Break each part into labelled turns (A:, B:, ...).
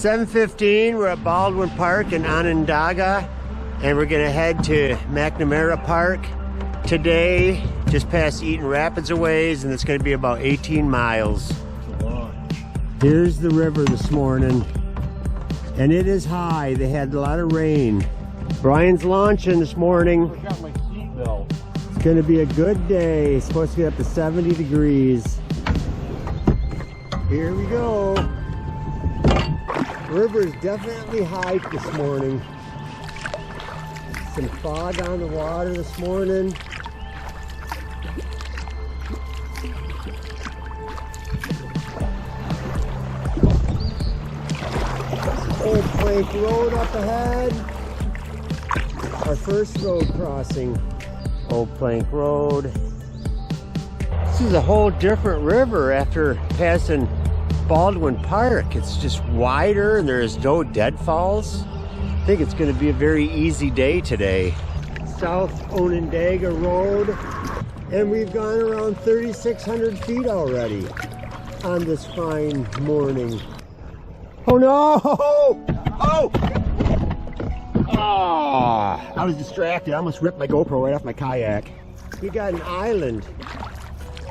A: 7:15, we're at Baldwin Park in Onondaga, and we're gonna head to McNamara Park today, just past Eaton Rapids a ways, and it's gonna be about 18 miles. Here's the river this morning, and it is high. They had a lot of rain. Brian's launching this morning.
B: I got my seatbelt.
A: It's gonna be a good day. It's supposed to get up to 70 degrees. Here we go. River is definitely high this morning. Some fog on the water this morning. Old Plank Road up ahead. Our first road crossing. Old Plank Road. This is a whole different river after passing Baldwin Park. It's just wider and there's no deadfalls. I think it's going to be a very easy day today. South Onondaga Road, and we've gone around 3,600 feet already on this fine morning. Oh no! Oh! Oh! I was distracted. I almost ripped my GoPro right off my kayak. We got an island.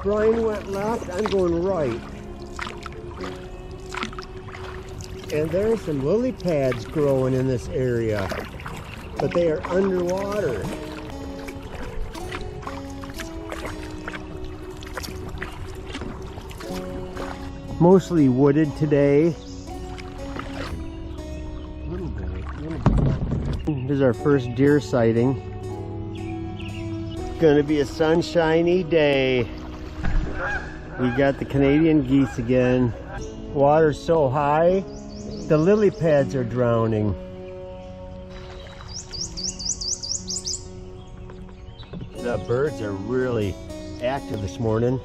A: Brian went left, I'm going right. And there's some lily pads growing in this area, but they are underwater. Mostly wooded today. This is our first deer sighting. It's gonna be a sunshiny day. We got the Canadian geese again. Water's so high, the lily pads are drowning. The birds are really active this morning.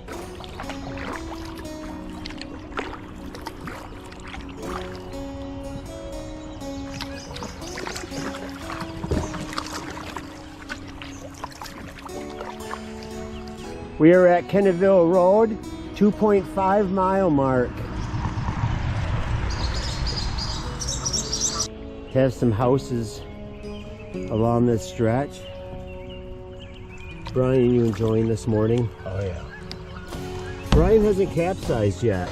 A: We are at Kenneville Road, 2.5 mile mark. Have some houses along this stretch. Brian, you enjoying this morning?
B: Oh yeah.
A: Brian hasn't capsized yet.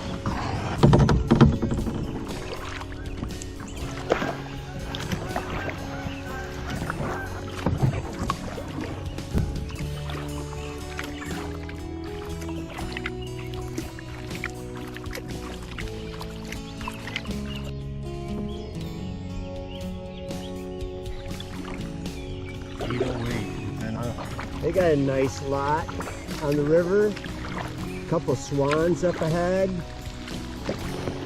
A: They got a nice lot on the river. A couple swans up ahead.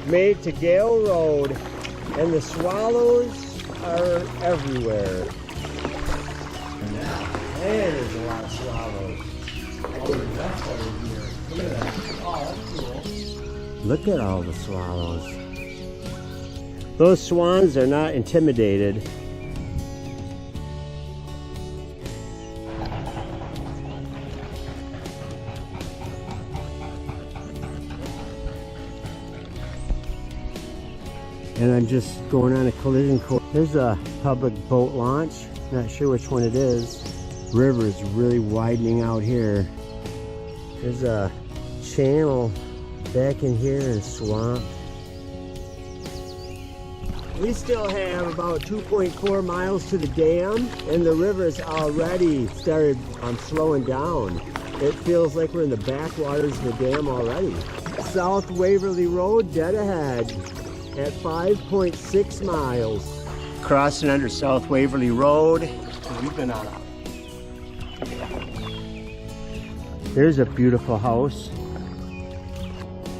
A: Made to Gale Road, and the swallows are everywhere. Man, there's a lot of swallows. Look at all the swallows. Those swans are not intimidated. And I'm just going on a collision course. There's a public boat launch. Not sure which one it is. River is really widening out here. There's a channel back in here and swamp. We still have about 2.4 miles to the dam, and the river's already started slowing down. It feels like we're in the backwaters of the dam already. South Waverly Road, dead ahead. At 5.6 miles. Crossing under South Waverly Road. We've been on a... There's a beautiful house.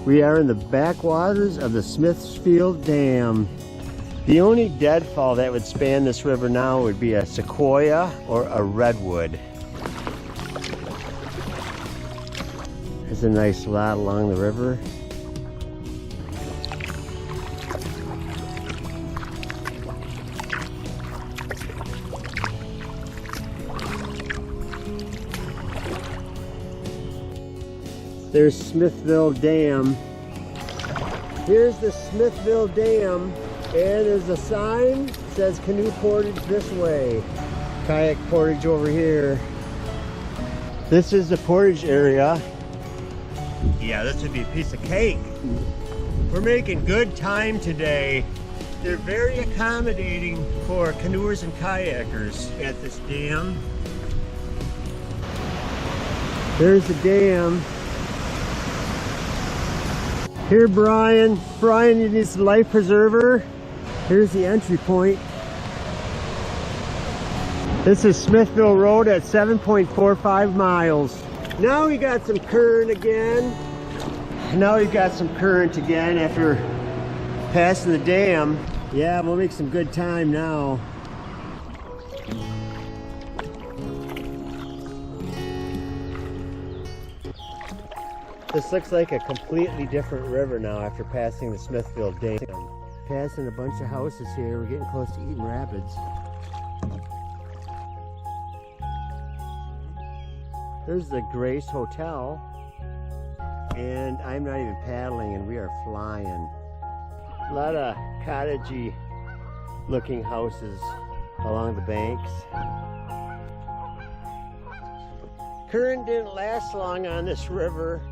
A: We are in the backwaters of the Smithfield Dam. The only deadfall that would span this river now would be a sequoia or a redwood. There's a nice lot along the river. There's Smithville Dam. Here's the Smithville Dam. And there's a sign that says canoe portage this way. Kayak portage over here. This is the portage area. Yeah, this would be a piece of cake. We're making good time today. They're very accommodating for canoers and kayakers at this dam. There's the dam. Here, Brian. Brian, you need some life preserver. Here's the entry point. This is Smithville Road at 7.45 miles. Now we got some current again. Now we've got some current again after passing the dam. Yeah, we'll make some good time now. This looks like a completely different river now after passing the Smithville Dam. Passing a bunch of houses here. We're getting close to Eaton Rapids. There's the Grace Hotel. And I'm not even paddling and we are flying. A lot of cottagey looking houses along the banks. Current didn't last long on this river.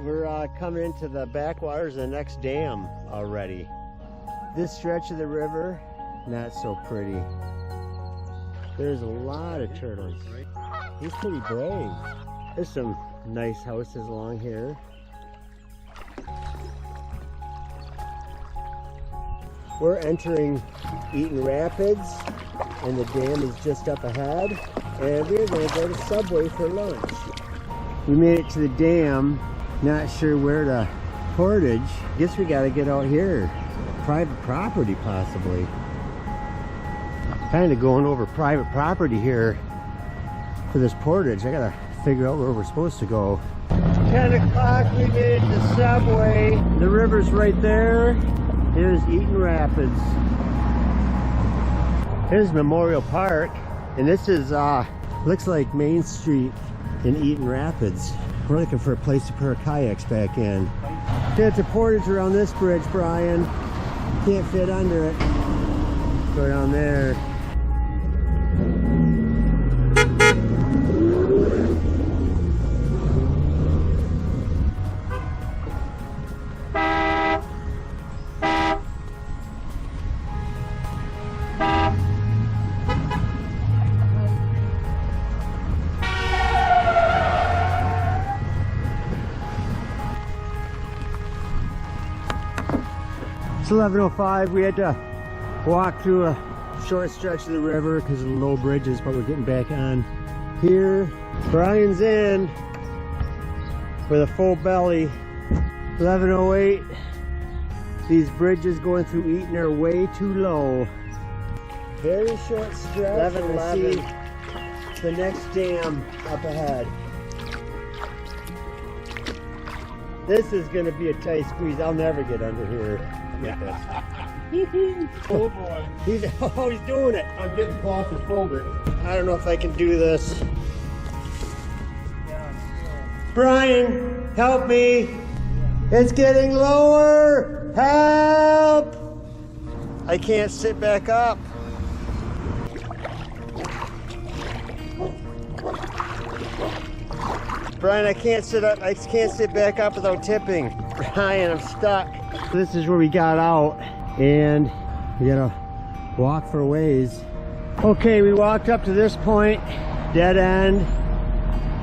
A: We're coming into the backwaters of the next dam already. This stretch of the river, not so pretty. There's a lot of turtles. He's pretty brave. There's some nice houses along here. We're entering Eaton Rapids and the dam is just up ahead. And we're going to go to Subway for lunch. We made it to the dam. Not sure where to portage. Guess we got to get out here. Private property possibly. Kind of going over private property here for this portage. I got to figure out where we're supposed to go. 10 o'clock, we made it to Subway. The river's right there. Here's Eaton Rapids. Here's Memorial Park. And this is, looks like Main Street in Eaton Rapids. We're looking for a place to put our kayaks back in. There's a portage around this bridge, Brian. Can't fit under it. Go down there. It's 11:05. We had to walk through a short stretch of the river because of the low bridges, but we're getting back on here. Brian's in with a full belly. 11:08. These bridges going through Eaton are way too low. Very short stretch. 11:11. The next dam up ahead. This is going to be a tight squeeze. I'll never get under here. Yeah.
B: Oh boy.
A: He's doing it.
B: I'm getting claustrophobic.
A: I don't know if I can do this. Brian, help me. It's getting lower. Help. I can't sit back up. Brian, I can't sit up. I can't sit back up without tipping. Brian, I'm stuck. This is where we got out, and we gotta walk for a ways. Okay, we walked up to this point, dead end.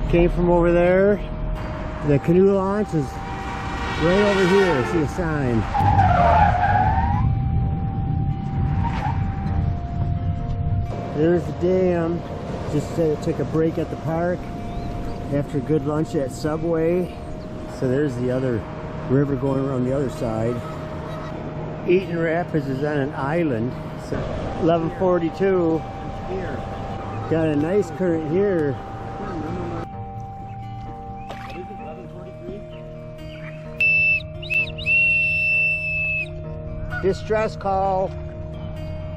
A: Came from over there. The canoe launch is right over here. See a sign. There's the dam. Just took a break at the park after a good lunch at Subway. So there's the other river going around the other side. Eaton Rapids is on an island. So 11:42. Got a nice current here. Distress call.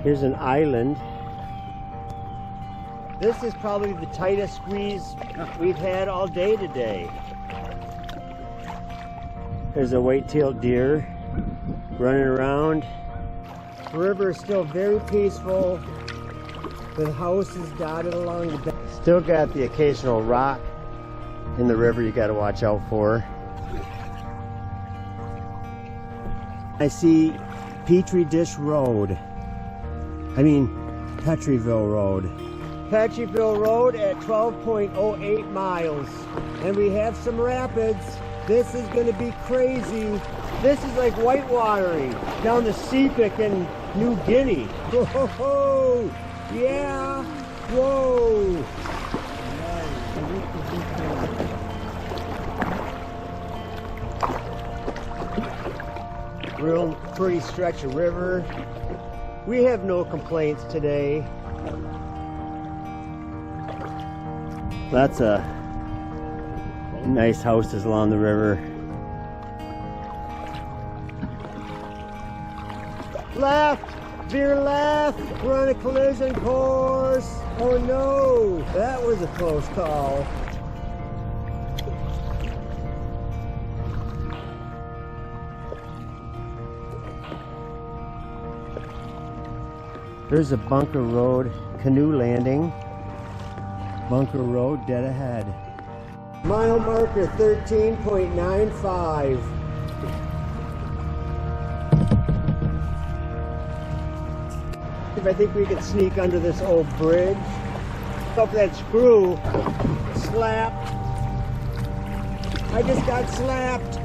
A: Here's an island. This is probably the tightest squeeze we've had all day today. There's a white-tailed deer running around. The river is still very peaceful with houses dotted along the bank. Still got the occasional rock in the river you got to watch out for. I see Petri Dish Road. I mean, Petryville Road. Petryville Road at 12.08 miles. And we have some rapids. This is going to be crazy. This is like whitewatering down the Sepik in New Guinea. Whoa, yeah, whoa. Real pretty stretch of river. We have no complaints today. Lots of nice houses along the river. Left! Veer left! We're on a collision course! Oh no! That was a close call. There's a Bunker Road canoe landing. Bunker Road dead ahead. Mile marker 13.95. I think we could sneak under this old bridge. Up that screw slapped. I just got slapped.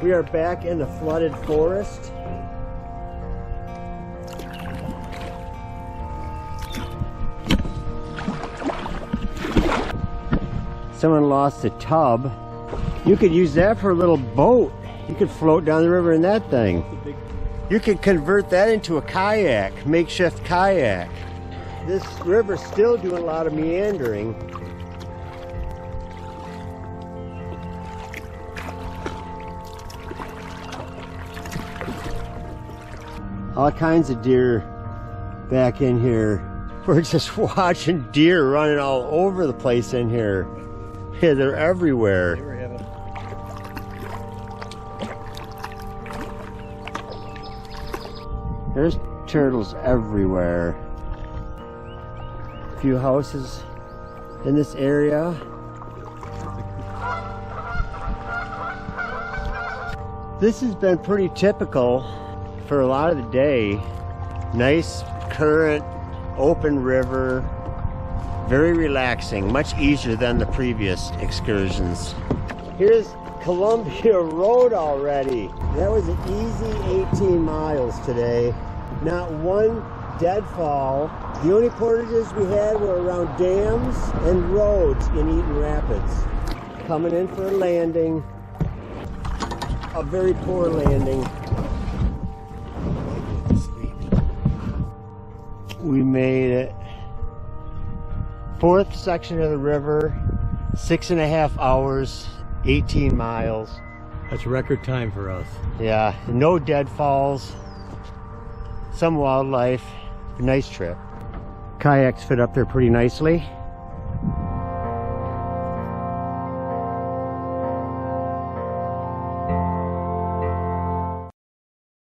A: We are back in the flooded forest. Someone lost a tub. You could use that for a little boat. You could float down the river in that thing. You could convert that into a kayak, makeshift kayak. This river's still doing a lot of meandering. All kinds of deer back in here. We're just watching deer running all over the place in here. Yeah, they're everywhere. There's turtles everywhere. A few houses in this area. This has been pretty typical for a lot of the day. Nice current, open river. Very relaxing, much easier than the previous excursions. Here's Columbia Road already. That was an easy 18 miles today. Not one deadfall. The only portages we had were around dams and roads in Eaton Rapids. Coming in for a landing. A very poor landing. We made it. Fourth section of the river, 6.5 hours, 18 miles.
B: That's record time for us.
A: Yeah, no deadfalls, some wildlife, nice trip. Kayaks fit up there pretty nicely.